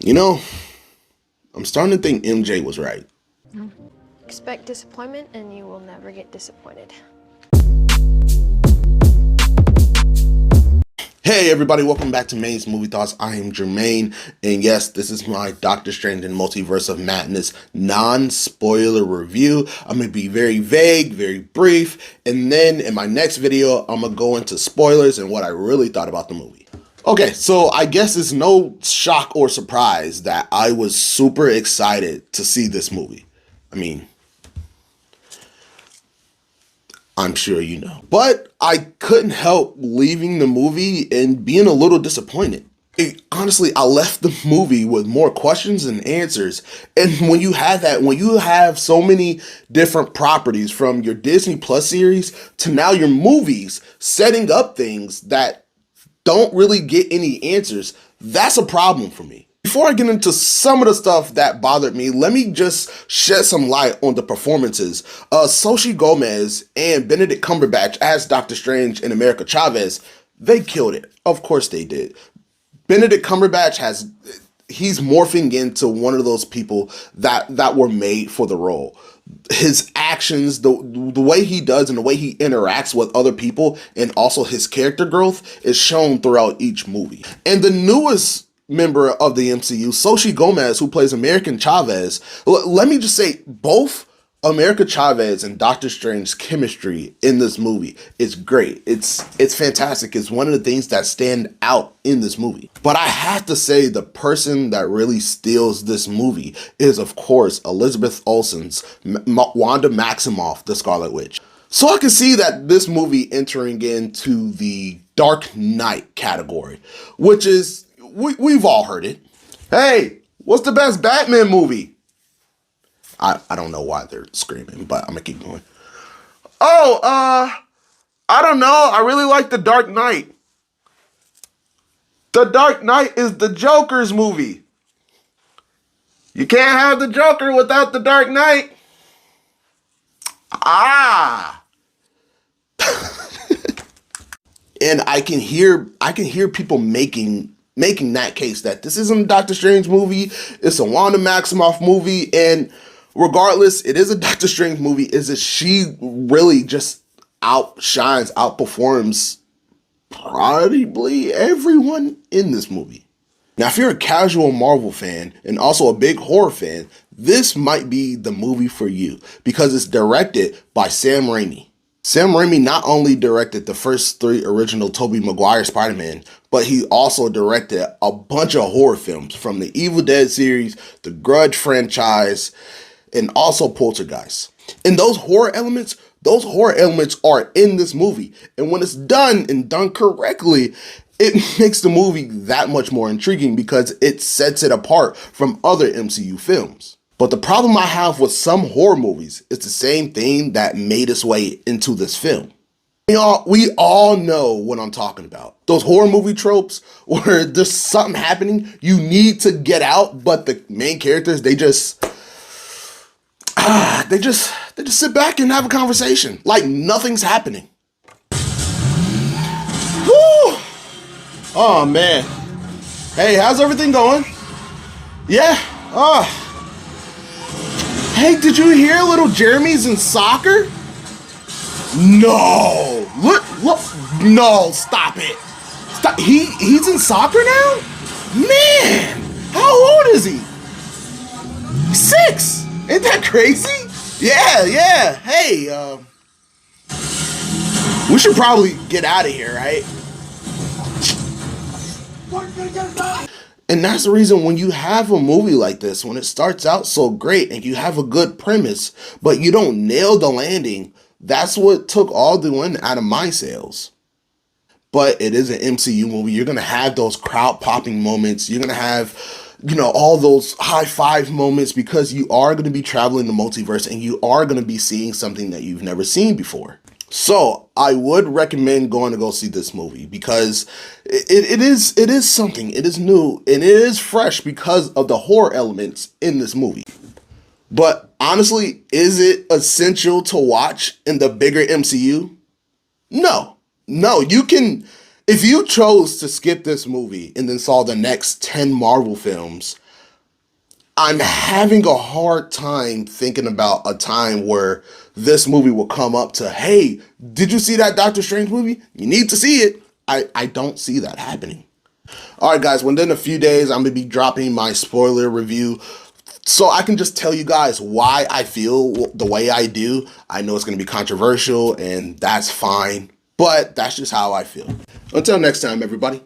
You know, I'm starting to think MJ was right. Expect disappointment and you will never get disappointed. Hey everybody, welcome back to Maine's Movie Thoughts. I am Jermaine, and yes, this is my Doctor Strange and Multiverse of Madness non-spoiler review. I'm going to be very vague, very brief, and then in my next video, I'm going to go into spoilers and what I really thought about the movie. Okay, so I guess it's no shock or surprise that I was super excited to see this movie. I mean, I'm sure you know. But I couldn't help leaving the movie and being a little disappointed. Honestly, I left the movie with more questions than answers. And when you have that, when you have so many different properties from your Disney Plus series to now your movies setting up things that don't really get any answers, that's a problem for me. Before I get into some of the stuff that bothered me, let me just shed some light on the performances. Xochitl Gomez and Benedict Cumberbatch as Doctor Strange and America Chavez, they killed it. Of course they did. Benedict Cumberbatch he's morphing into one of those people that were made for the role. His actions, the way he does and the way he interacts with other people, and also his character growth is shown throughout each movie. And the newest member of the MCU, Xochitl Gomez, who plays America Chavez, let me just say, both America Chavez and Doctor Strange's chemistry in this movie is great. It's fantastic. It's one of the things that stand out in this movie. But I have to say the person that really steals this movie is, of course, Elizabeth Olsen's Wanda Maximoff, the Scarlet Witch. So I can see that this movie entering into the Dark Knight category, which is, we've all heard it. Hey, what's the best Batman movie? I don't know why they're screaming, but I'm gonna keep going. Oh, I don't know. I really like The Dark Knight. The Dark Knight is the Joker's movie. You can't have the Joker without The Dark Knight. Ah. And I can hear people making that case that this isn't a Doctor Strange movie, it's a Wanda Maximoff movie, and regardless, it is a Doctor Strange movie. Is it she really just outperforms probably everyone in this movie? Now, if you're a casual Marvel fan and also a big horror fan, this might be the movie for you because it's directed by Sam Raimi. Sam Raimi not only directed the first 3 original Tobey Maguire Spider-Man, but he also directed a bunch of horror films from the Evil Dead series, the Grudge franchise, and also Poltergeist. And those horror elements are in this movie. And when it's done and done correctly, it makes the movie that much more intriguing because it sets it apart from other MCU films. But the problem I have with some horror movies is the same thing that made its way into this film. We all know what I'm talking about. Those horror movie tropes where there's something happening, you need to get out, but the main characters, they just sit back and have a conversation like nothing's happening. Woo! Oh man. Hey, how's everything going? Yeah. Hey, did you hear little Jeremy's in soccer? No. Look, no, stop it. Stop. He's in soccer now? Man, how old is he? 6. Ain't that crazy? Yeah. Hey, we should probably get out of here, right? And that's the reason when you have a movie like this, when it starts out so great and you have a good premise, but you don't nail the landing, that's what took all the wind out of my sails. But it is an MCU movie. You're going to have those crowd popping moments. You're going to have, all those high five moments because you are going to be traveling the multiverse and you are going to be seeing something that you've never seen before. So I would recommend going to go see this movie because it is something. It is new and it is fresh because of the horror elements in this movie. But honestly, is it essential to watch in the bigger MCU? No, you can, if you chose to skip this movie and then saw the next 10 Marvel films, I'm having a hard time thinking about a time where this movie will come up to, hey, did you see that Doctor Strange movie? You need to see it. I don't see that happening. All right, guys, within a few days, I'm going to be dropping my spoiler review so I can just tell you guys why I feel the way I do. I know it's going to be controversial, and that's fine, but that's just how I feel. Until next time, everybody.